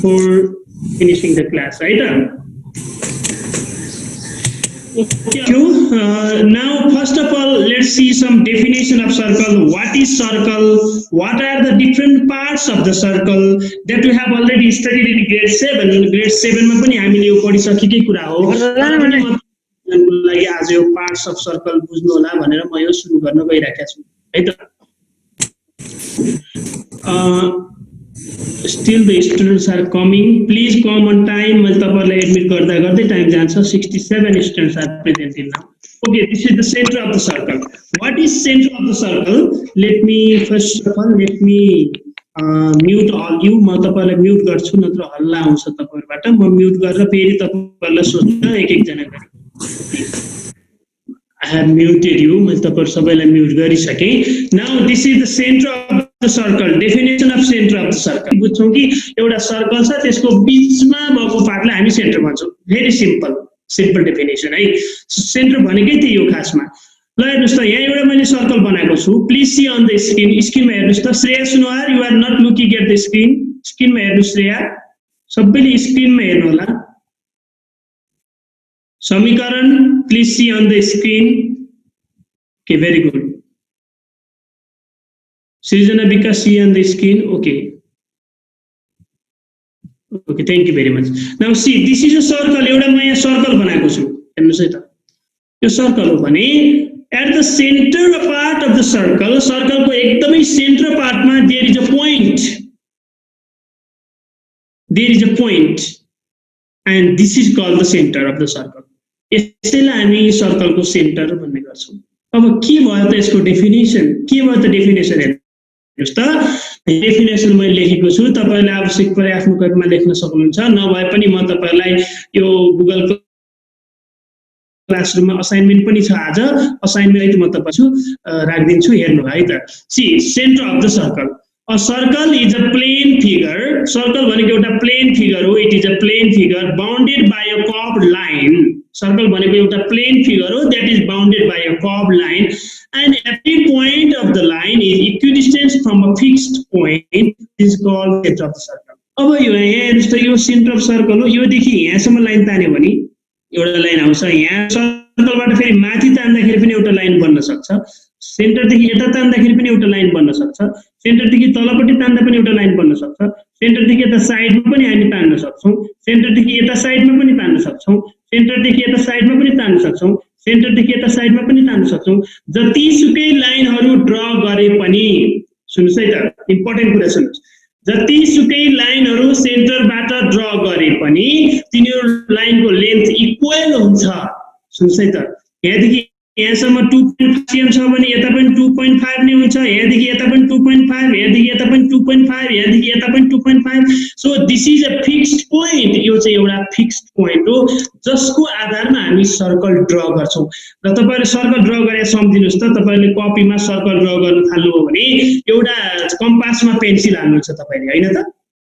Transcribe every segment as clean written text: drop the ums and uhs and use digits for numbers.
before finishing the class, right? Thank you. Now, first of all, let's see some definition of circle. What is circle? What are the different parts of the circle that we have already studied in grade 7? Grade 7 में पनि हामीले यो पढिसकेकै कुरा हो। लागि आज यो parts of circle बुझ्नु होला भनेर म यो सुरु गर्न गइराखेको छु है त। Still the students are coming. Please come on time. मैले तपाईहरुलाई एडमिट गर्दा गर्दै टाइम जान्छ। 67 students are present in now. Okay, this is the center of the circle. What is center of the circle? Let me first of all mute all you. म तपाईहरुलाई mute गर्छु नत्र हल्ला आउँछ तपाईहरुबाट। म म्युट गरेर फेरि तपाईहरुलाई सोध्न एक जना गरी। I have muted you. मैं तपाईहरु सबैलाई म्युट गरिसके। Now this is the center of the circle. Definition of center of the circle. बुझ्छौं कि एउटा सर्कल छ त्यसको बीचमा भएको पार्टलाई हामी सेन्टर भन्छौं। भेरी सिम्पल डेफिनेसन है। सेन्टर भनेकै त्यही हो खासमा। ल हेर्नुस् त यहाँ एउटा मैले सर्कल बनाएको छु। Please see on the screen. स्क्रिनमा हेर्नुस् त। Shreya Sunuwar, you are not looking at the screen. स्क्रिनमा हेर्नुस् श्रेया। सबैले स्क्रिनमा हेर्नु होला। समीकरण, please see on the screen. Okay, very good. Srijana Bika, see on the screen. Okay. Okay, thank you very much. Now see, this is a circle. एउटा म यहाँ सर्कल बनाएको छु। हेर्नुस् है त। यो सर्कल हो भने at the center part of the circle, सर्कलको एकदमै centre पार्टमा there is a point. There is a point. And this is called the center of the circle. यसैलाई हामी सर्कलको सेन्टर भन्ने गर्छौं। अब के भयो त यसको डेफिनेसन? के भयो त डेफिनेसन हेर्नुस् त। डेफिनेसन मैले लेखेको छु। तपाईले आवश्यक परे आफ्नो कपीमा लेख्न सक्नुहुन्छ। नभए पनि म तपाईलाई यो गुगल क्लासरुममा असाइनमेन्ट पनि छ आज। असाइनमेन्ट म तपाईछु राख्दिन्छु हेर्नु है त। C centre of the circle. A circle is a plane figure. Circle भनेको एउटा प्लेन फिगर हो। It is a plane figure bounded by a curved line. Circle भनेको एउटा प्लेन फिगर हो that is bounded by a curved line and every point of the line is equidistant from a fixed point. This is called center of the circle. अब यो यहाँ हेर्नुस् त यो centre of circle हो। यो देखि यहाँसम्म लाइन तान्यो भने एउटा लाइन आउँछ। यहाँ सर्कलबाट फेरि माथि तान्दाखेरि पनि एउटा लाइन बन्न सक्छ। सेन्टरदेखि यता तान्दाखेरि पनि एउटा लाइन बन्न सक्छ। सेन्टरदेखि तलपट्टि तान्दा पनि एउटा लाइन बन्न सक्छ। सेन्टरदेखि यता साइडमा पनि हामी तान्न सक्छौं। सेन्टरदेखि यता साइडमा पनि तान्न सक्छौं। सेन्टरदेखि यता साइडमा पनि तान्न सक्छौं। सेन्टरदेखि यता साइडमा पनि तान्न सक्छौं। जतिसुकै लाइनहरु ड्रा गरे पनि सुन्नुस् है त, इम्पोर्टेन्ट कुरा सुन्नुस्। जतिसुकै लाइनहरु सेन्टरबाट ड्रा गरे पनि तिनीहरु लाइनको लेन्थ इक्वल हुन्छ। सुन्नुस् है त। यहाँदेखि यहाँसम्म 2.5 cm छ भने यता पनि 2.5 नै हुन्छ। यहाँदेखि यता पनि 2.5, यहाँदेखि यता पनि 2.5, यहाँदेखि यता पनि 2.5। So this is a fixed point. यो चाहिँ एउटा फिक्स्ड पोइन्ट हो जसको आधारमा हामी सर्कल ड्रा गर्छौं। र तपाईहरुले सर्कल ड्रा गरे सम्झिनुस् त। तपाईहरुले कपीमा सर्कल ड्रा गर्न थाल्नु हो भने एउटा कम्पासमा पेन्सिल हाल्नुहुन्छ तपाईले हैन त।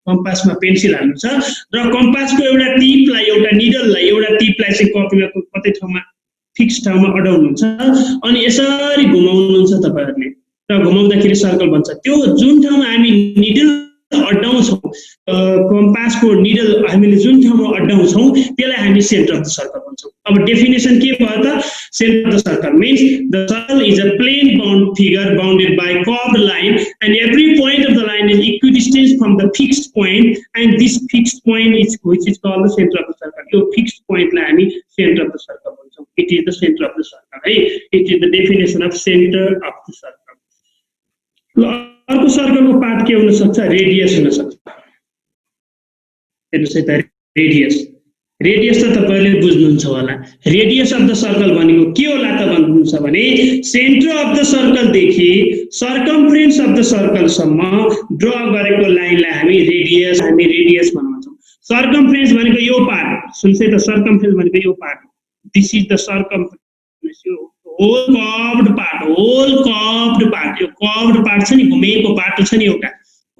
कम्पासमा पेन्सिल हाल्नुहुन्छ र कम्पासको एउटा टिपलाई एउटा निडललाई एउटा टिपलाई चाहिँ कपीमा कतै ठाउँमा फिक्स ठाउँमा अडाउनुहुन्छ अनि यसरी घुमाउनुहुन्छ तपाईहरुले र घुमाउँदाखेरि सर्कल बन्छ। त्यो जुन ठाउँमा हामी निडल अडाउँछौं कम्पासको निडल हामीले जुन ठाउँमा अडाउँछौं त्यसलाई हामी सेन्टर अफ द सर्कल भन्छौं। अब डेफिनेसन के भयो त? Centre of the circle means the circle is a plane bound figure bounded by curved line and every point of the line is equidistant from the fixed point and this fixed point is which is called the center of the circle. यो fixed point लाई हामी center of the circle भन्छौं। It is the center of the circle है। It is the definition of center of the circle. अर्को सर्कलको part के हुन सक्छ? Radius हुन सक्छ। हेर्नुस् है त। रेडियस त तपाईहरुले बुझ्नुहुन्छ होला। रेडियस अफ द सर्कल भनेको के होला त भन्नुहुन्छ भने सेन्टर अफ द सर्कल देखि सर्कमफ्रेन्स अफ द सर्कल सम्म ड्रा गरेको लाइनलाई हामी रेडियस भन्छौं। सर्कमफ्रेन्स भनेको यो पार्ट। सुन्नुस् है त। सर्कमफ्रेन्स भनेको यो part. This is the circumference. यो होल कर्भ्ड पार्ट। यो कर्भ्ड पार्ट छ नि, घुमेको बाटो छ नि एउटा,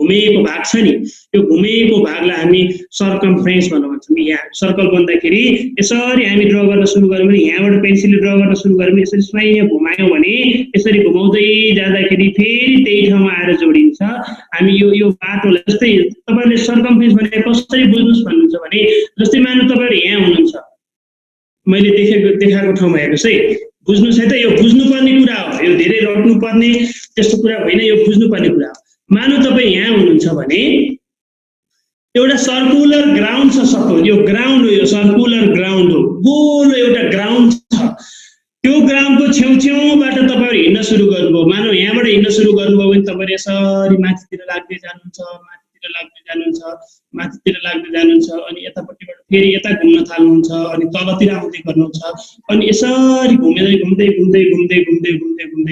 घुमेको भाग छ नि, यो घुमेको भागलाई हामी सर्कमफ्रेन्स भनेर भन्छौँ। यहाँ सर्कल बन्दाखेरि यसरी हामी ड्र गर्न सुरु गर्यौँ भने, यहाँबाट पेन्सिलले ड्र गर्न सुरु गर्यौँ भने, यसरी स्वाइँ घुमायौँ भने यसरी घुमाउँदै जाँदाखेरि फेरि त्यही ठाउँमा आएर जोडिन्छ। हामी यो बाटोलाई जस्तै तपाईँले सर्कमफ्रेन्स भने कसरी बुझ्नुहोस् भन्नुहुन्छ भने, जस्तै मान्नु तपाईँहरू यहाँ हुनुहुन्छ, मैले देखाएको ठाउँमा हेर्नुहोस् है, बुझ्नुहोस् है त, यो बुझ्नुपर्ने कुरा हो, यो धेरै रट्नुपर्ने त्यस्तो कुरा होइन, यो बुझ्नुपर्ने कुरा हो। मानौ तपाईँ यहाँ हुनुहुन्छ भने एउटा सर्कुलर ग्राउन्ड छ, सपोज यो ग्राउन्ड हो, यो सर्कुलर ग्राउन्ड हो, गोलो एउटा ग्राउन्ड छ। त्यो ग्राउन्डको छेउछेउबाट तपाईँहरू हिँड्न सुरु गर्नुभयो, मानौ यहाँबाट हिँड्न सुरु गर्नुभयो भने तपाईँहरू यसरी माथितिर लाग्दै जानुहुन्छ, माथितिर लाग्दै जानुहुन्छ, अनि यतापट्टिबाट फेरि यता घुम्न थाल्नुहुन्छ, अनि तलतिर आउँदै गर्नुहुन्छ, अनि यसरी घुम्दै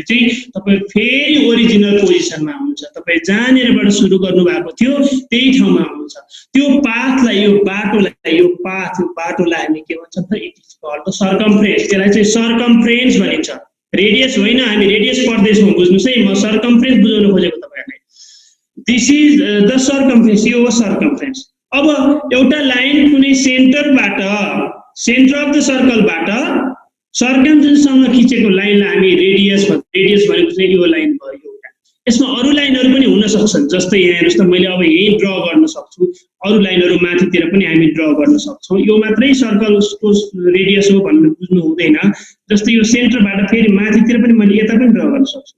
चाहिँ तपाईँ फेरि ओरिजिनल पोजिसनमा आउनुहुन्छ। तपाईँ जहाँनिरबाट सुरु गर्नुभएको थियो त्यही ठाउँमा आउनुहुन्छ। त्यो पाथलाई, यो बाटोलाई हामी के भन्छौँ त, इट इज कल्ड द सर्कमफ्रेन्स। त्यसलाई चाहिँ सर्कमफ्रेन्स भनिन्छ, रेडियस होइन। हामी रेडियस पढ्दैछौँ, बुझ्नुहोस् है, म सर्कमफ्रेन्स बुझाउन खोजेको तपाईँहरूलाई। दिस इज द सर्कमफ्रेन्स, यो हो सर्कमफ्रेन्स। अब एउटा लाइन कुनै सेन्टरबाट, सेन्टर अफ द सर्कलबाट सर्कमफ्रेन्ससम्म खिचेको लाइनलाई हामी रेडियस भन्छौँ। रेडियस भनेको चाहिँ यो लाइन भयो एउटा। यसमा अरू लाइनहरू पनि हुन सक्छन्, जस्तै यहाँ हेर्नुहोस् त, मैले अब यही ड्र गर्न सक्छु, अरू लाइनहरू माथितिर पनि हामी ड्र गर्न सक्छौँ। यो मात्रै सर्कलको रेडियस हो भनेर बुझ्नु हुँदैन। जस्तै यो सेन्टरबाट फेरि माथितिर पनि मैले यता पनि ड्र गर्न सक्छु,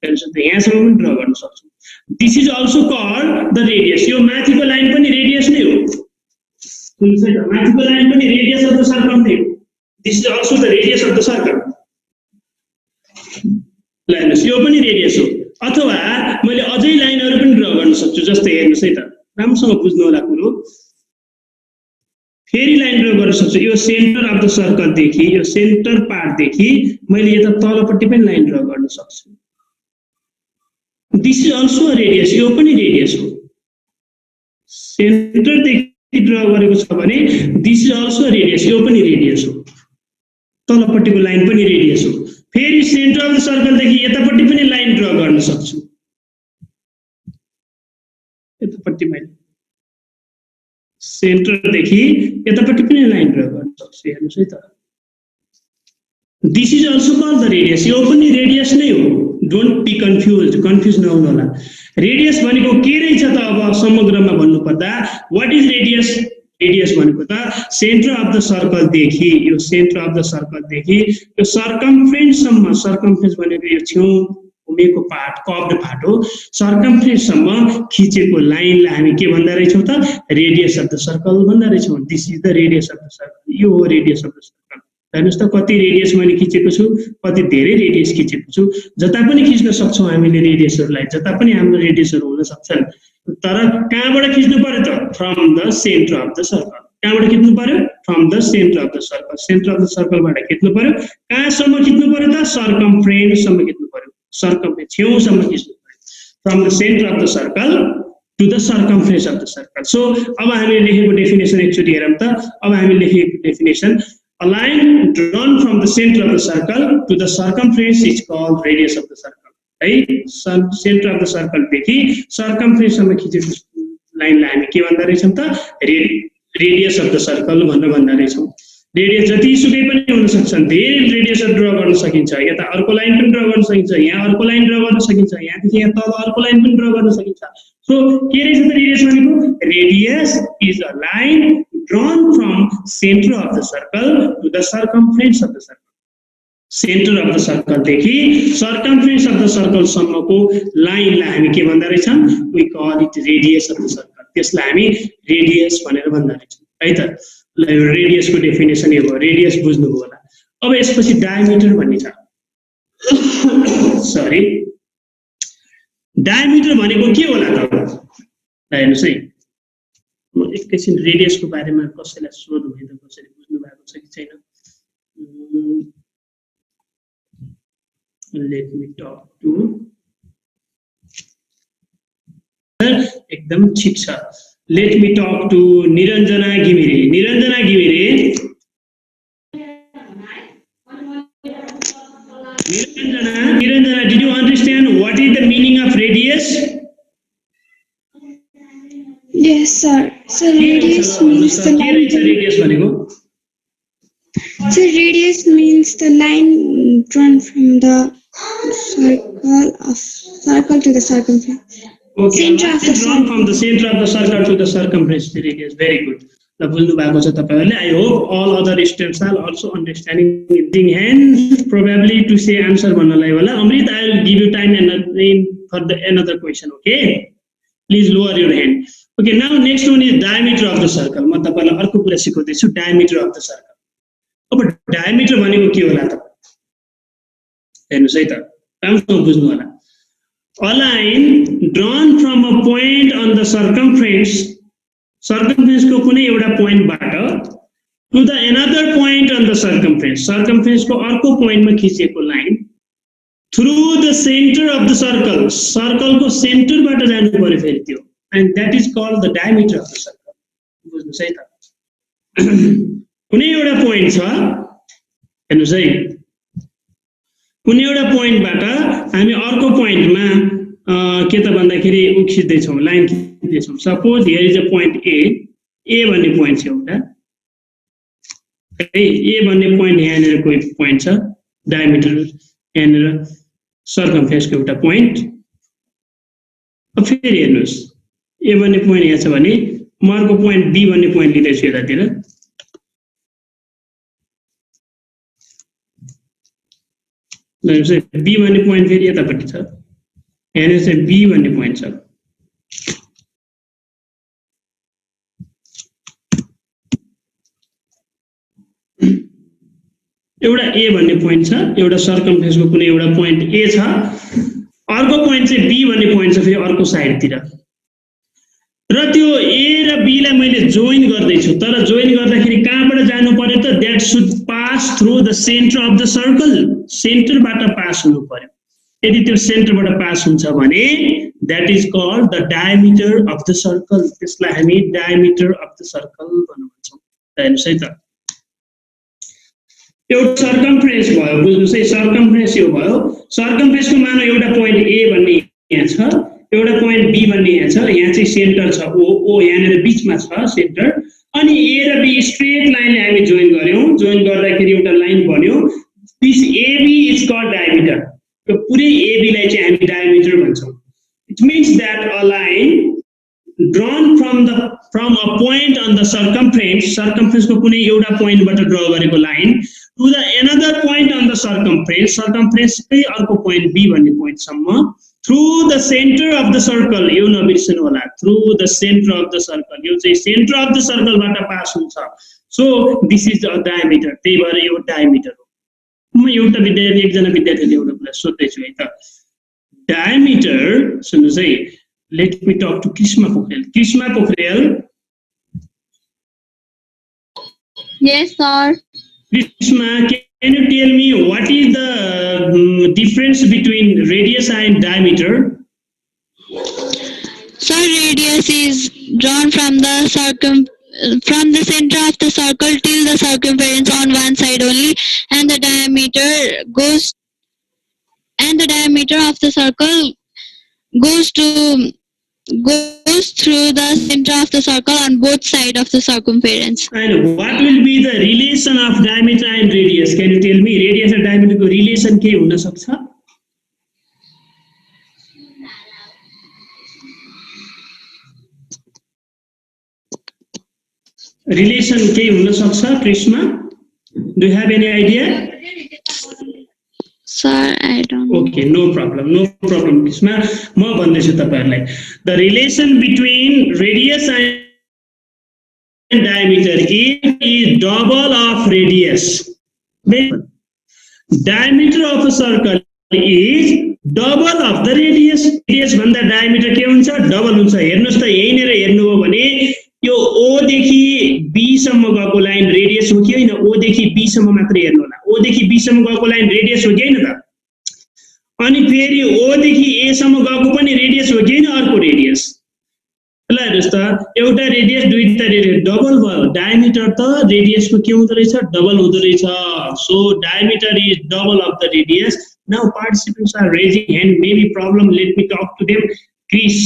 हेर्नुहोस् त, यहाँसम्म पनि ड्र गर्न सक्छु। This is also called the radius. यो माथिको लाइन पनि रेडियस नै हो, माथिको लाइन पनि रेडियस अफ द सर्कल नै हो। This is also the radius of the circle. हेर्नुहोस्, यो पनि रेडियस हो। अथवा मैले अझै लाइनहरू पनि ड्र गर्न सक्छु, जस्तै हेर्नुहोस् है त, राम्रोसँग बुझ्नु होला कुरो। फेरि लाइन ड्र गर्न सक्छु, यो सेन्टर अफ द सर्कलदेखि, यो सेन्टर पार्टदेखि मैले यता तलपट्टि पनि लाइन ड्र गर्न सक्छु। This is also a radius, यो पनि रेडियस हो। सेन्टरदेखि ड्र गरेको छ भने this is also a radius, यो पनि रेडियस हो। तलपट्टिको लाइन पनि रेडियस हो। फेरि सेन्टर अफ द सर्कलदेखि यतापट्टि पनि लाइन ड्र गर्न सक्छु, यतापट्टि मैले सेन्टरदेखि यतापट्टि पनि लाइन ड्र गर्न सक्छु। हेर्नुहोस् है त, this is also called the radius, यो पनि रेडियस नै हो। डोन्ट बी कन्फ्युज नहुनु होला। रेडियस भनेको के रहेछ त? अब समग्रमा भन्नुपर्दा व्हाट इज रेडियस? रेडियस भनेको त सेन्टर अफ द सर्कलदेखि, यो सेन्टर अफ द सर्कलदेखि यो सर्कमफ्रेन्ससम्म, सर्कमफ्रेन्स भनेको यो छेउ घुमेको पार्ट, कर्भ्ड पार्ट हो, सर्कमफ्रेन्ससम्म खिचेको लाइनलाई हामी के भन्दा रहेछौँ त? रेडियस अफ द सर्कल भन्दा रहेछौँ। This is the radius of the circle, यो हो रेडियस अफ द सर्कल। हेर्नुहोस् त, कति रेडियस मैले खिचेको छु, कति धेरै रेडियस खिचेको छु। जता पनि खिच्न सक्छौँ हामीले रेडियसहरूलाई, जता पनि हाम्रो रेडियसहरू हुन सक्छन्, तर कहाँबाट खिच्नु पर्यो त? From the centre of the circle. कहाँबाट खिच्नु पर्यो? From the centre of the circle. Centre of the सर्कलबाट खिच्नु पर्यो। कहाँसम्म खिच्नु पर्यो त? सर्कमफ्रेन्ससम्म खिच्नु पर्यो, सर्कमफ्रेन्स छेउसम्म खिच्नु पर्यो। From the centre of the circle to the circumference of the circle. So अब हामीले लेखेको डेफिनेसन एकचोटि हेरौँ त। अब हामीले लेखेको definition, a line drawn from the center of the circle to the circumference is called radius of the circle. है, सेन्टर अफ द सर्कलदेखि सर्कमफ्रेन्ससम्म खिचेको लाइनलाई हामी के भन्दो रहेछौँ त? रेडियस अफ द सर्कल भनेर भन्दा रहेछौँ। रेडियस जतिसुकै पनि हुन सक्छन्, धेरै रेडियसहरू ड्र गर्न सकिन्छ। यता अर्को लाइन पनि ड्र गर्न सकिन्छ, यहाँ अर्को लाइन ड्र गर्न सकिन्छ, यहाँदेखि यहाँ तल अर्को लाइन पनि ड्र गर्न सकिन्छ। सो के रहेछ त रेडियस भनेको? Radius is a line drawn from center of the circle to the circumference of the circle. Centre of the सर्कलदेखि सर्कमफ्रेन्स अफ द सर्कलसम्मको लाइनलाई हामी के भन्दा रहेछौँ? We call it radius of the circle. त्यसलाई हामी रेडियस भनेर भन्दा रहेछौँ, है त। ल, यो रेडियसको डेफिनेसन यो भयो, रेडियस बुझ्नुभयो होला। अब यसपछि डायमिटर भन्ने छ। सरी, डायमिटर भनेको के होला त? हेर्नुहोस् है, म एकैछिन रेडियसको बारेमा कसैलाई सोध्नु भयो त, कसैले बुझ्नु भएको छ कि छैन? लेट मी टक टु, एकदम ठिक छ। Let me talk to Niranjana Ghimire. Niranjana Ghimire, Nirandana, did you understand what is the meaning of radius? Sir, radius means the line. Radius भनेको So radius means the line drawn from the circle to the circumference. Okay, Center of the drawn from the center of the circle to the circumference radius. Very good. ल बुझ्नु भएको छ तपाईहरुले. I hope all other students are also understanding. Raising hands probably to say answer भन्नलाई होला. Amrit, I will give you time for the another question. Okay, please lower your hand. Okay, now next one is diameter of the circle. म तपाईलाई अर्को कुरा सिकाउँदै छु, diameter of the circle. अब diameter भनेको के होला त? हेर्नुस् है त, राम्रोसँग बुझ्नु होला. A line drawn from a point on the circumference को कुनै एउटा पोइन्टबाट to the another point on the circumference को अर्को पोइन्टमा खिचेको line through the center of the circle को सेन्टरबाट जानु पर्यो फेरि त्यो, and that is called the diameter of the circle. बुझ्नुस् है त. कुनै एउटा पोइन्ट छ, हेर्नुस् है, कुनै एउटा पोइन्टबाट हामी अर्को पोइन्टमा के त भन्दाखेरि उ खिच्दै छौं, लाइन खिच्दै छौं. Suppose here is a point A भन्ने पोइन्ट छ एउटा है, ए भन्ने पोइन्ट यहाँनिर कोही पोइन्ट छ, डायमिटर यहाँनिर सर्कमफेरेन्सको एउटा पोइन्ट. अब फेरि हेर्नुस्, ए भन्ने पोइन्ट यहाँ छ भने म अर्को पोइन्ट बी भन्ने पोइन्ट लिँदैछु यतातिर. बी भन्ने पोइन्ट फेरि यतापट्टि छ, यहाँनिर चाहिँ बी भन्ने पोइन्ट छ. एउटा ए भन्ने पोइन्ट छ, एउटा सर्कमफेरेन्सको कुनै एउटा पोइन्ट ए छ, अर्को पोइन्ट चाहिँ बी भन्ने पोइन्ट छ फेरि अर्को साइडतिर. र त्यो ए र बी लाई मैले जोइन गर्दैछु, तर जोइन गर्दाखेरि कहाँबाट जानु पर्यो त? That should pass through the centre of the circle. सेन्टरबाट पास हुनु पर्यो. यदि त्यो सेन्टरबाट पास हुन्छ भने that is called the diameter of the circle. त्यसलाई हामी डायमिटर अफ द सर्कल भन्छौँ. हेर्नुहोस् है त, एउटा सर्कमफरेन्स भयो, बुझ्नुहोस् है, सर्कमफरेन्स यो भयो. सर्कमफरेन्सको मानौ एउटा पोइन्ट ए भन्ने यहाँ छ, एउटा पोइन्ट बी भन्ने यहाँ छ, यहाँ चाहिँ सेन्टर छ ओ यहाँनिर बिचमा छ सेन्टर. अनि ए र बी स्ट्रेट लाइनले हामी जोइन गर्यौं, जोइन गर्दाखेरि एउटा लाइन बन्यो. This AB is called diameter. यो पुरै एबी लाई चाहिँ हामी डायमिटर भन्छौँ. It means that a line drawn from a point on the circumference को कुनै एउटा पोइन्टबाट ड्रा गरेको line to the another point on the circumference कै अर्को पोइन्ट बी भन्ने पोइन्ट सम्म through the center of the circle. यो नबिर्सनु होला, through the center of the circle. यो चाहिँ center of the circle बाट पास हुन्छ. So this is the diameter. त्यही भएर यो डायमिटर हो. म एउटा विद्यार्थी, एकजना विद्यार्थीले एउटा कुरा सोध्दैछु है त. डायमिटर, सुन्नुस् है, let me talk to Krishma Pokhriyal. Krishma Pokhriyal. Yes, sir. Krishma, can you tell me what is the difference between radius and diameter? Sir, radius is drawn from the center of the circle till the circumference on one side only, and the diameter of the circle goes through the center of the circle on both sides of the circumference. And what will be the relation of diameter and radius? Can you tell me radius and diameter को relation के हुन सक्छ? Relation के हुन सक्छ, Krishma? Do you have any idea? Sir, I don't know. Okay, no problem, Krishma. म भन्दैछु तपाईहरुलाई. The relation between radius and diameter is double of radius. Diameter of a circle is double of the radius. Radius भन्दा diameter के हुन्छ? Double हुन्छ. हेर्नुस् त, यहीँनेर हेर्नु हो भने यो ओ देखि बी सम्म गएको लाइन रेडियस हो कि हैन? ओ देखि बी सम्म मात्र हेर्नु होला. ओ देखि बी सम्म गएको लाइन रेडियस हो कि हैन त? अनि फेरि ओ देखि ए सम्म गएको पनि रेडियस हो कि हैन? अर्को रेडियस. ल हेर्नुस् त, एउटा रेडियस दुईटा रेडियस डबल भयो. डायमिटर त रेडियसको के हुँदो रहेछ? डबल हुँदो रहेछ. So diameter is double of the radius. Now participants are raising hand. Maybe problem, let me talk to them. Chris,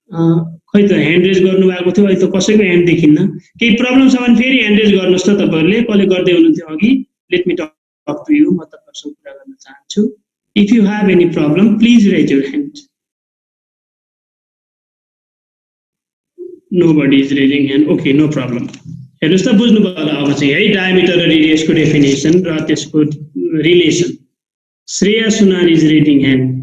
खै त ह्यान्ड रेज गर्नुभएको थियो, अहिले त कसैको ह्यान्ड देखिन्न। केही प्रब्लम छ भने फेरि ह्यान्ड रेज गर्नुहोस् त तपाईँहरूले, कसले गर्दै हुनुहुन्थ्यो अघि। Let me talk to you, म तपाईँहरूसँग कुरा गर्न चाहन्छु। If you have any problem please raise your hand. Nobody is raising hand, okay, no problem. हेर्नुहोस् त, बुझ्नुभयो होला अब चाहिँ है डायमिटर र रेडियसको डेफिनेसन र त्यसको relation. Shreya Sunar is raising hand.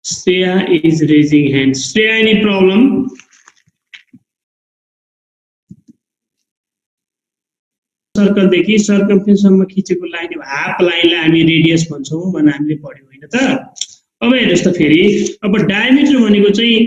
Shreya is raising hand. Shreya, any problem? Circle देखि सर्कमफेरेन्ससम्म खिचेको लाइन, हाफ लाइनलाई हामी रेडियस भन्छौँ भनेर हामीले पढ्यौँ होइन त। अब हेर्नुहोस् त फेरि, अब डायमिटर भनेको चाहिँ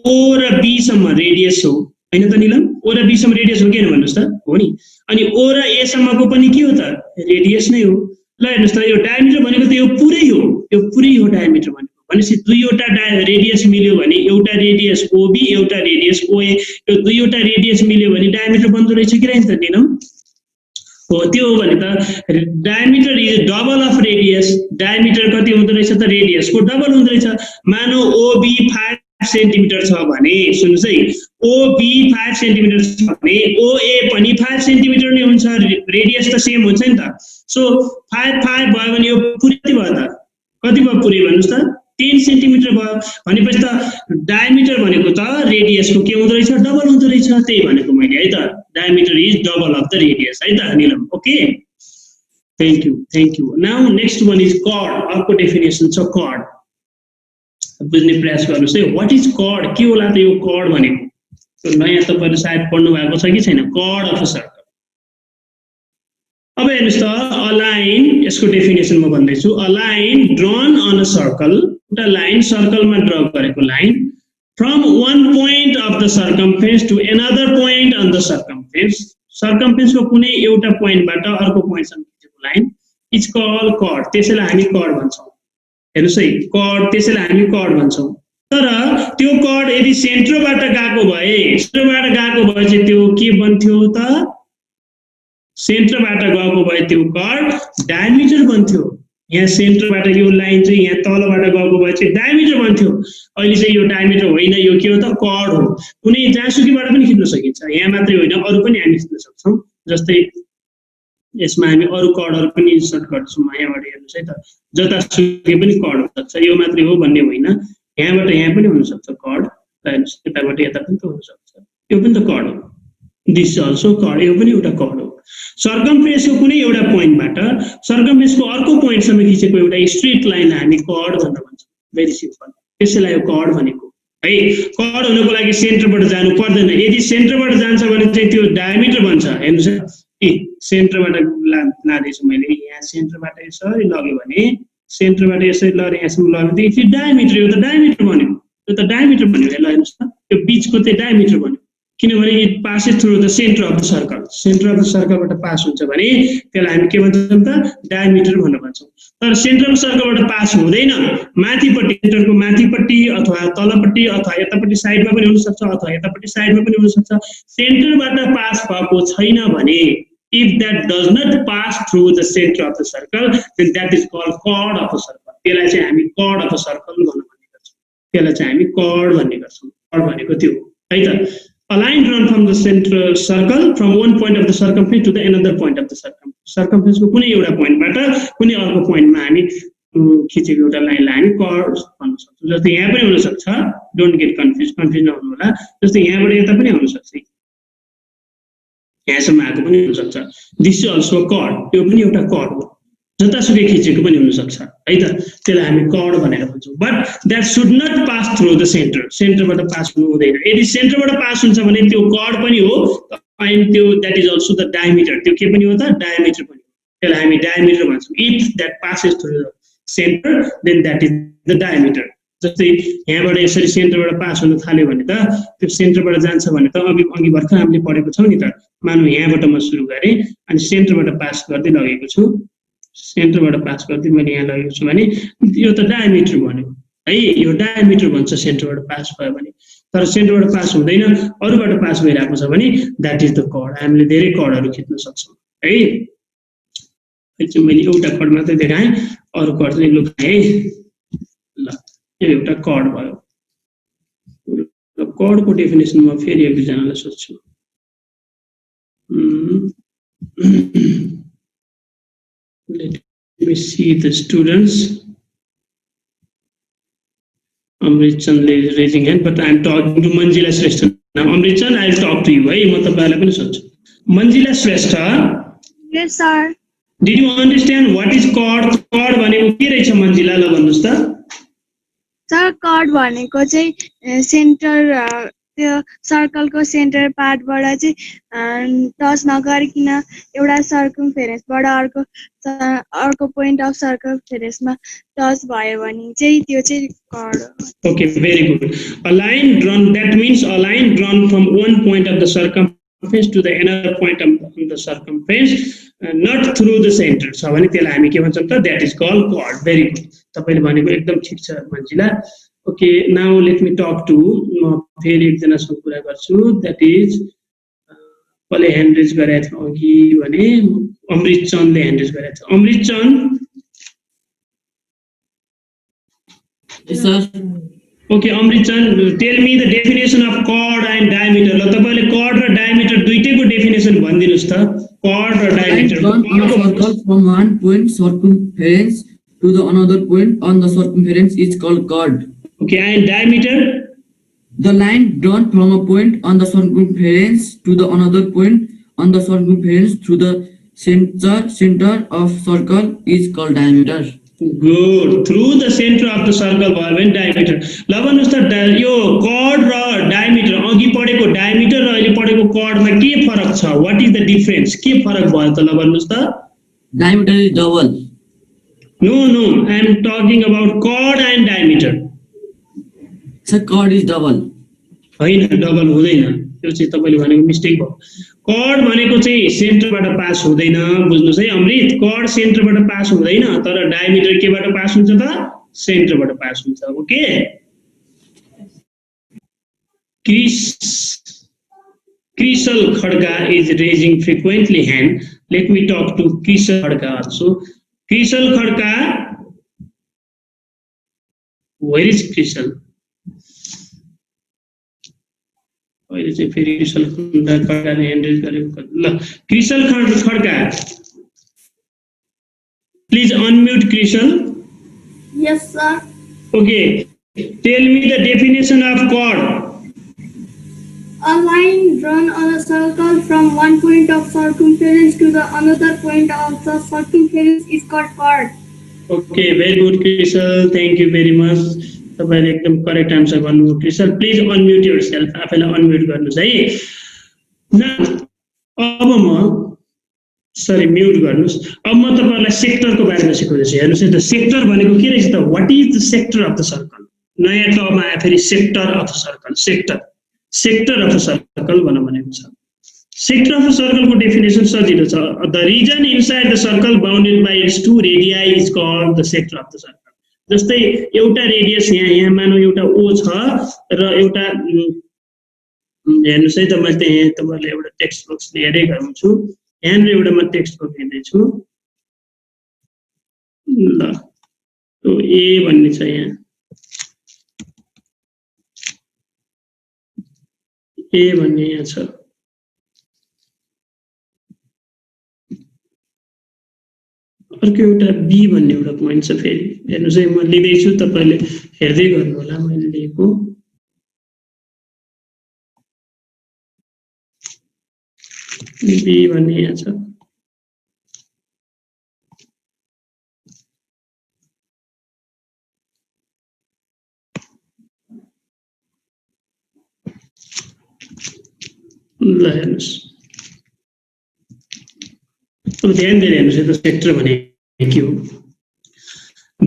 ओ र बी सम्म रेडियस हो होइन त निलम? ओ र बी सम्म रेडियस हो कि होइन भन्नुहोस् त? हो नि। अनि ओ र ए सम्मको पनि के हो त? रेडियस नै हो। ल हेर्नुहोस् त, यो डायमिटर भनेको त यो पुरै हो, यो पुरै हो डायमिटर भनेको। भनेपछि दुईवटा रेडियस मिल्यो भने, एउटा रेडियस ओबी एउटा रेडियस ओए, यो दुईवटा रेडियस मिल्यो भने डायमिटर बन्दो रहेछ कि रहेछ त निलम? हो, त्यो हो भने त diameter is double of radius. Diameter कति हुँदो रहेछ त? रेडियसको डबल हुँदो रहेछ। मानौ ओबी 5 सेन्टिमिटर छ भने, सुन्नुहोस् है, ओबी 5 सेन्टिमिटर छ भने ओए पनि 5 सेन्टिमिटर नै हुन्छ, रेडियस त सेम हुन्छ नि त। सो 5 5 भयो भने यो पुरै कति भयो त? कति भयो पुरै भन्नुहोस् त? 10 सेन्टिमिटर भयो। भनेपछि त डायमिटर भनेको त रेडियसको के हुँदो रहेछ? डबल हुँदो रहेछ। त्यही भनेको मैले है त, diameter is double of the radius है त Nilam. Okay, thank you, thank you. Now next one is chord. अर्को डेफिनेसन छ कर्ड। बुझ्ने प्रयास गर्नुहोस् है, वाट इज कर्ड? के होला त यो कर्ड भनेको? नयाँ तपाईँहरू सायद पढ्नु भएको छ कि छैन? Chord of a circle. अब हेर्नुहोस् त, अ लाइन, यसको डेफिनेसन म भन्दैछु। A line drawn on a circle, एउटा लाइन सर्कलमा ड्र गरेको line, from one point of the circumference to another point on the circumference, सर्कमफेरेन्सको कुनै एउटा पोइन्टबाट अर्को पोइन्टसम्म खिचेको लाइन इज कल कर्ड। त्यसैलाई हामी कर्ड भन्छौँ। हेर्नुहोस् है, कर्ड, त्यसैलाई हामी कर्ड भन्छौँ। तर त्यो कर्ड यदि सेन्टरबाट गएको भए, सेन्टरबाट गएको भए चाहिँ त्यो के बन्थ्यो त? सेन्टरबाट गएको भए त्यो कर्ड डायमिटर बन्थ्यो। यहाँ सेन्टरबाट यो लाइन चाहिँ यहाँ तलबाट गएको भए चाहिँ डायमिटर बन्थ्यो। अहिले चाहिँ यो डायमिटर होइन, यो के हो त? कर्ड हो। कुनै जहाँसुकैबाट पनि खिच्न सकिन्छ, यहाँ मात्रै होइन, अरू पनि हामी खिच्न सक्छौँ। जस्तै यसमा हामी अरू कर्डहरू पनि इन्सर्ट गर्छौँ। यहाँबाट हेर्नुहोस् है त, जतासुकै पनि कर्ड हुनसक्छ, यो मात्रै हो भन्ने होइन, यहाँबाट यहाँ पनि हुनसक्छ कर्ड। हेर्नुहोस्, यताबाट यता पनि त हुनसक्छ, यो पनि त कर्ड हो। दिस अल्सो कर्ड, यो पनि एउटा कर्ड हो। सर्कमफेरेन्सको कुनै एउटा पोइन्टबाट सर्कमफेरेन्सको अर्को पोइन्टसम्म खिचेको एउटा स्ट्रेट लाइनलाई हामी कर्ड भनेर भन्छौँ। भेरी सिम्पल, त्यसैलाई यो कर्ड भनेको है। कर्ड हुनको लागि सेन्टरबाट जानु पर्दैन। यदि सेन्टरबाट जान्छ भने चाहिँ त्यो डायमिटर बन्छ। हेर्नुहोस्, सेन्टरबाट लाँदैछु मैले, यहाँ सेन्टरबाट यसरी लग्यो भने, सेन्टरबाट यसरी लगेर यहाँसम्म लग्यो भने त्यो डायमिटर, यो त डायमिटर बन्यो, यो त डायमिटर बन्यो। ल हेर्नुहोस् त, यो बिचको चाहिँ डायमिटर बन्यो, किनभने it passes through the centre of the circle. Centre of the सर्कलबाट पास हुन्छ भने त्यसलाई हामी के भन्छौँ त? डायमिटर भनेर भन्छौँ। तर सेन्टर अफ सर्कलबाट पास हुँदैन, माथिपट्टि, सेन्टरको माथिपट्टि अथवा तलपट्टि अथवा यतापट्टि साइडमा पनि हुनसक्छ अथवा यतापट्टि साइडमा पनि हुनसक्छ। सेन्टरबाट पास भएको छैन भने, if that does not pass through the center of the circle, then that is called chord of a circle. त्यसलाई चाहिँ हामी chord of a circle भन्ने गर्छौँ। त्यसलाई चाहिँ हामी chord भन्ने गर्छौँ। chord भनेको त्यो है त। A line drawn from the central circle from one point of the circumference to the another point of the circumference. Circumference को कुनै एउटा पोइन्टबाट कुनै अर्को पोइन्टमा हामी खिचेको एउटा लाइनलाई हामी कर्ड भन्न सक्छौँ। जस्तै यहाँ पनि हुन सक्छ, डोन्ट गेट कन्फ्युज, कन्फ्युज नहुनु होला। जस्तै यहाँबाट यता पनि आउन सक्छ, यहाँसम्म आएको पनि हुन सक्छ। दिस इज अल्सो कर्ड, त्यो पनि एउटा कर्ड हो, जतासुकै खिचेको पनि हुन सक्छ है त। त्यसलाई हामी कर्ड भनेर भन्छौँ। But that should not pass through the centre, सेन्टरबाट पास हुनु हुँदैन। यदि सेन्टरबाट पास हुन्छ भने त्यो कर्ड पनि हो एन्ड त्यो that is also the diameter, त्यो के पनि हो त? डायमिटर पनि हो। त्यसलाई हामी डायमिटर भन्छौँ। If that passes through the centre then that is the diameter. जस्तै यहाँबाट यसरी सेन्टरबाट पास हुन थाल्यो भने त त्यो सेन्टरबाट जान्छ भने त अघि भर्खर हामीले पढेको छौँ नि त। मानौँ यहाँबाट म सुरु गरेँ अनि सेन्टरबाट पास गर्दै लगेको छु, सेन्टरबाट पास गर्दै मैले यहाँ लगेको छु भने यो त डायमिटर भन्यो है, यो डायमिटर भन्छ सेन्टरबाट पास भयो भने। तर सेन्टरबाट पास हुँदैन, अरूबाट पास भइरहेको छ भने द्याट इज द कर्ड। हामीले धेरै कर्डहरू खिच्न सक्छौँ है। मैले एउटा कर्ड मात्रै देखाएँ, अरू कर्ड चाहिँ लुकाएँ है। ल, यो एउटा कर्ड भयो। कर्डको डेफिनेसन म फेरि एक दुईजनालाई सोध्छु। Let me see the students. Amrit Chandra is raising hand, but I am talking to Manjila Shrestha. Now, Amrit Chandra, I will talk to you. है म तपाईलाई पनि सोध्छु। Manjila Shrestha. Yes, sir. Did you understand what is chord? Chord भनेको के रहेछ Manjila ल भन्नुस् त? Sir, chord भनेको चाहिँ सेन्टर त्यो सर्कलको सेन्टर पार्टबाट चाहिँ टच नगरिकन एउटा सर्कमफेरेन्सबाट अर्को पोइन्ट अफ सर्कमफेरेन्समा टच भयो भने चाहिँ त्यो चाहिँ chord हो। Okay, very good. A line drawn, that means a line drawn from one point of the circumference to the another point of the circumference, not through the center. So भने त्यसलाई हामी के भन्छौँ त? That is called chord. Very good. तपाईले भनेको एकदम ठीक छ मन्जिला। Okay, now let me talk to म फेरि एकजनासँग कुरा गर्छु। That is कसले ह्यान्ड रेज गरेको थियो अघि भने अमृत चन्दले ह्यान्ड रेज गरेको थियो। अमृत Chand. Yes, sir. Okay, Amrit Chand, tell me the definition of chord and diameter. ल तपाईले chord र diameter दुईटैको डेफिनेसन भनिदिनुस् त। chord र diameter. Line drawn on a circle from one point circumference to the another point on the circumference is called chord. Okay, and diameter? The line drawn from a point on the circumference to the another point on the circumference through the center of circle is called diameter. Good. Through the center of the circle भयो भने diameter. ल भन्नुस् त यो chord र diameter अघि पढेको diameter र अहिले पढेको chord मा के फरक छ? What is the difference? के फरक भयो त ल भन्नुस् त? Diameter is double. No, I am talking about chord and diameter. So chord is double. होइन, डबल हुँदैन। त्यो चाहिँ तपाईले भनेको मिस्टेक भयो। कर्ड भनेको चाहिँ सेन्टरबाट पास हुँदैन, बुझ्नुस् है अमृत। कर्ड सेन्टरबाट पास हुँदैन, तर डायमिटर केबाट पास हुन्छ त? सेन्टरबाट पास हुन्छ। Okay. Krishal Khadka is raising frequently hand. Let me talk to Krishal Khadka also. Krishal Khadka, where is Krishal? अहिले चाहिँ फेरि कृषल खड्काले ह्यान्डल गरेको ल Krishal Khadka please unmute Krishal Yes, sir. Okay tell me the definition of chord A line drawn on a circle from one point of circumference to the another point of the circumference is called chord. Okay very good Krishal thank you very much तपाईले एकदम correct answer गर्नुभयो Krishal please unmute yourself आफैलाई unmute गर्नुस् है अब म sorry mute गर्नुस् अब म तपाईलाई सेक्टरको बारेमा सिकाउँदैछु हेर्नुस् है त सेक्टर भनेको के रहेछ त what is the sector of the circle नयाँ टर्म आयो फेरि sector of the circle sector of the circle भनेको छ सेक्टर अफ द सर्कलको डेफिनेसन सजिलो छ the region inside the circle bounded by its two radii is called the sector of the circle जस्तै एउटा रेडियस यहाँ मानौ एउटा ओ छ र एउटा हेर्नुस् है त म त्यहाँ तपाईहरुले एउटा टेक्स्ट बुक्स लिएरै गराउँछु यहाँनिर एउटा म टेक्स्ट बुक लिँदैछु ल त्यो ए भन्ने छ यहाँ ए भन्ने यहाँ छ अर्को एउटा बी भन्ने एउटा पोइन्ट छ फेरि हेर्नुस् है म लिँदैछु तपाईले हेर्दै गर्नु होला मैले लिएको बी भन्ने यहाँ छ ल हेर्नुस् अब ध्यान दिएर हेर्नुस् त सेक्टर भने के हो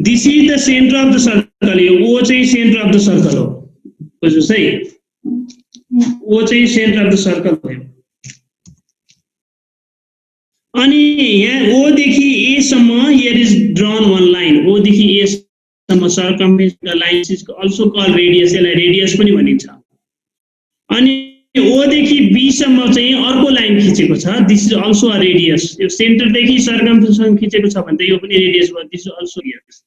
this is the centre of the circle यो ओ चाहिँ सेन्टर अफ द सर्कल हो बुझ्नुस् है ओ चाहिँ सेन्टर अफ द सर्कल भयो अनि यहाँ ओ देखि ए सम्म here is drawn one line O देखि ए सम्म circumference the line is also called radius यसलाई रेडियस पनि भनिन्छ अनि ओ देखि बी सम्म चाहिँ अर्को लाइन खिचेको छ this is also a radius यो सेन्टर देखि सर्कमफरेन्स खिचेको छ भने यो पनि रेडियस भयो दिस इज अल्सो रेडियस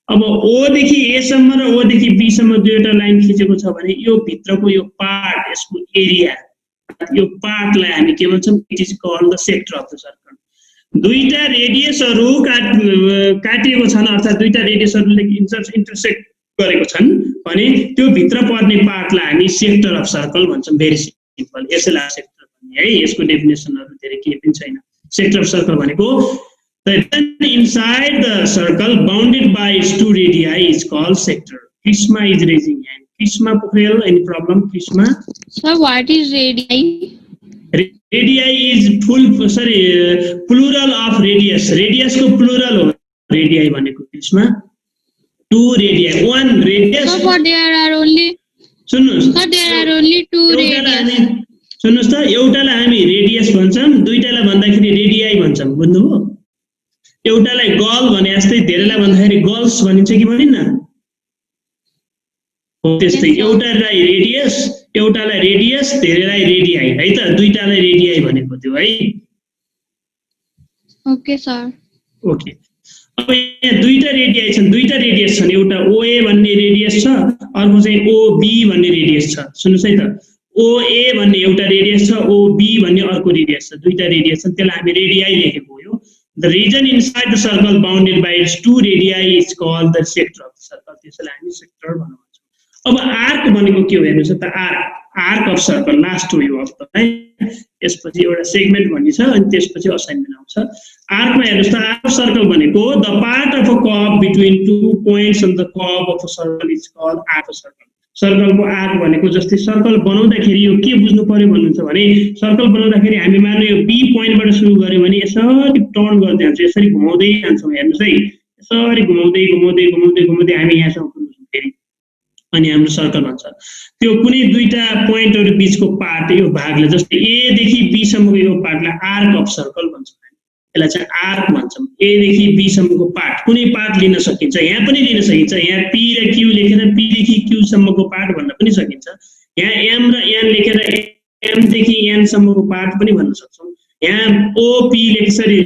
अब ओ देखि ए सम्म र ओ देखि बी सम्म दुईवटा लाइन खिचेको छ भने यो भित्रको यो पार्ट यसको एरिया यो पार्टलाई हामी के भन्छौँ it is called the sector of the circle दुईटा रेडियसहरु काटिएको छन् अर्थात् दुईटा रेडियसहरुले इन्टरसेक्ट गरेको छन् भने त्यो भित्र पर्ने पार्टलाई हामी सेक्टर अफ सर्कल भन्छौँ भेरी सिम्पल यसैलाई सेक्टर भन्ने है यसको डेफिनेसनहरु धेरै केही पनि छैन सेक्टर अफ सर्कल भनेको the region inside the circle bounded by its two radii is called sector. Krishma is raising hand. Krishma Pokhrel, any problem? Krishma? Sir, what is radii? Radii is plural of radius. Radius ko plural ho. Radii bhaneko Krishma. Two radii. One radius. Sir, but there are only. सुन्नुस्. Sir, there are only two radius. सुन्नुस् त एउटालाई हामी radius भन्छौं दुईटालाई भन्दाखेरि radii भन्छौं बुझ्नुभयो एउटालाई गल भने जस्तै धेरैलाई भन्दाखेरि गल्स भनिन्छ कि भनिन्न हो त्यस्तै एउटालाई रेडियस धेरैलाई रेडियाई है त दुईटालाई रेडियाई भनेको थियो है Okay, sir. ओके अब यहाँ दुईटा रेडियस छन् एउटा ओए भन्ने रेडियस छ अर्को चाहिँ ओबी भन्ने रेडियस छ सुन्नुस् है त ओए भन्ने एउटा रेडियस छ ओबी भन्ने अर्को रेडियस छ दुईटा रेडियस छन् त्यसलाई हामी रेडियाई लेखेको हो The region inside the circle bounded by its two radii is called the sector of the circle. त्यसैलाई हामी सेक्टर भन्छौँ अब आर्क भनेको के हो हेर्नुस् त आर्क अफ सर्कल लास्ट हो यो अब है यसपछि एउटा सेगमेन्ट भन्ने छ अनि त्यसपछि असाइनमेन्ट आउँछ आर्कमा हेर्नुस् त आर्क अफ सर्कल भनेको the part of a curve between two points on the curve of a circle is called arc of circle सर्कलको आर्क भनेको जस्तै सर्कल बनाउँदाखेरि यो के बुझ्नु पर्यो भन्नुहुन्छ भने सर्कल बनाउँदाखेरि हामी मान्नु यो बी पोइन्टबाट सुरु गर्यो भने यसरी टर्न गर्दै जान्छ यसरी घुमाउँदै जान्छौँ हेर्नुस् है यसरी घुमाउँदै हामी यहाँसम्म पुग्छौँ फेरि अनि हाम्रो सर्कल भन्छ त्यो कुनै दुईटा पोइन्टहरु बीचको पार्ट यो भागले जस्तै ए देखि बी सम्मको यो पार्टलाई आर्क अफ सर्कल भन्छौँ यसलाई चाहिँ आर्क भन्छौँ ए देखि बी सम्मको पार्ट कुनै पार्ट लिन सकिन्छ यहाँ पनि लिन सकिन्छ यहाँ पी र क्यू लेखेर पी देखि क्यू सम्मको पार्ट भन्न पनि सकिन्छ यहाँ एम र एन लेखेर एम देखि एन सम्मको पार्ट पनि भन्न सक्छौँ यहाँ O P sorry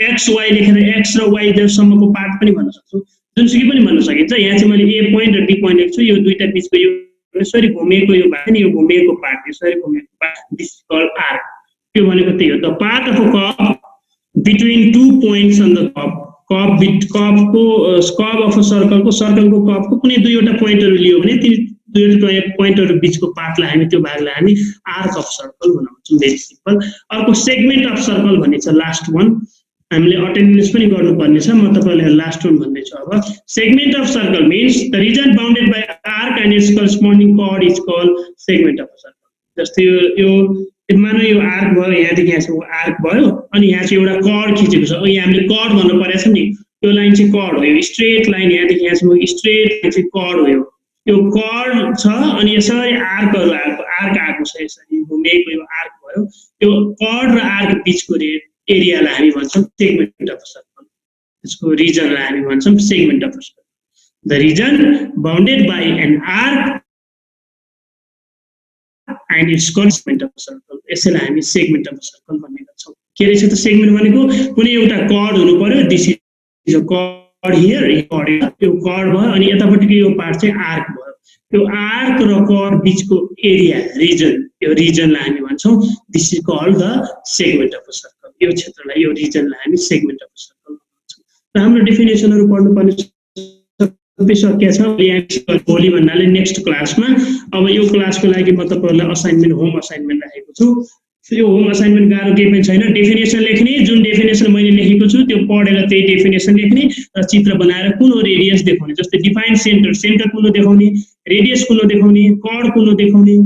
X Y लेखेर एक्स र वाई सम्मको पार्ट पनि भन्न सक्छौँ जुनसुकै पनि भन्न सकिन्छ यहाँ चाहिँ मैले ए पोइन्ट र बी पोइन्ट लेख्छु यो दुईटा बीचको यो यसरी घुमेको यो भाग नि यो घुमेको पार्ट यसरी घुमेको part this is called arc त्यो भनेको त्यही हो the part of a curve between two points on the curve of a सर्कलको कर्वको कुनै दुईवटा पोइन्टहरु लियो भने ती दुईवटा पोइन्टहरु बीचको पार्टलाई हामी त्यो भागलाई हामी आर्क अफ सर्कल भन्छौँ भेरी सिम्पल अर्को सेगमेन्ट अफ सर्कल भन्ने छ लास्ट वान हामीले अटेन्डेन्स पनि गर्नुपर्ने छ म तपाईहरुलाई लास्ट वान भन्दैछु अब segment of circle means the region bounded by arc and its corresponding chord is called segment of circle जस्तै यो मानौ यो आर्क भयो यहाँदेखि यहाँसम्म आर्क भयो अनि यहाँ चाहिँ एउटा कर्ड खिचेको छ यहाँ हामीले कर्ड भन्नु परेछ नि यो लाइन चाहिँ कर्ड हो यो स्ट्रेट लाइन यहाँदेखि यहाँसम्म स्ट्रेट लाइन चाहिँ कर्ड हो यो कर्ड छ अनि यसरी आर्कहरु आएको छ यसरी घुमेको यो आर्क भयो यो कर्ड र आर्क बीचको एरियालाई हामी भन्छौँ सेगमेन्ट अफ सर्कल यसको रिजनलाई हामी भन्छौँ segment of circle the region bounded by an arc and its segment of circle यसैलाई हामी सेगमेन्ट अफ सर्कल भन्ने गर्छौँ के रहेछ त सेगमेन्ट भनेको कुनै एउटा कर्ड हुनु पर्यो this is a chord here यो कर्ड भयो अनि यतापट्टिको यो पार्ट चाहिँ आर्क भयो यो आर्क र कर्ड बीचको एरिया रिजन यो रिजनलाई हामी भन्छौँ this is called the segment of circle यो क्षेत्रलाई यो रिजनलाई हामी सेगमेन्ट अफ सर्कल भन्छौँ र हाम्रो डेफिनेसनहरु पढ्नुपर्ने सकिया छ भोलि भन्नाले नेक्स्ट क्लासमा अब यो क्लासको लागि म तपाईहरुलाई असाइनमेन्ट होम असाइनमेन्ट राखेको छु यो होम असाइनमेन्ट गाह्रो केही पनि छैन डेफिनेसन लेख्ने जुन डेफिनेसन मैले लेखेको छु त्यो पढेर त्यही डेफिनेसन लेख्ने र चित्र बनाएर कुन हो रेडियस देखाउने जस्तै डिफाइन सेन्टर कुन हो देखाउने रेडियस कुन हो देखाउने कर्ड कुन हो देखाउने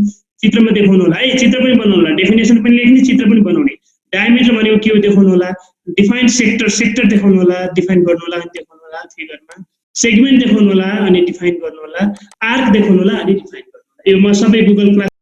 चित्रमा देखाउनु होला है चित्र पनि बनाउनु होला डेफिनेसन पनि लेख्ने चित्र पनि बनाउने डायमिटर भनेको के हो देखाउनु होला डिफाइन सेक्टर देखाउनु होला डिफाइन गर्नु होला अनि देखाउनु होला फिगरमा सेगमेन्ट देखाउनु होला अनि डिफाइन गर्नु होला आर्क देखाउनु होला अनि डिफाइन गर्नु होला यो म सबै गुगल क्लास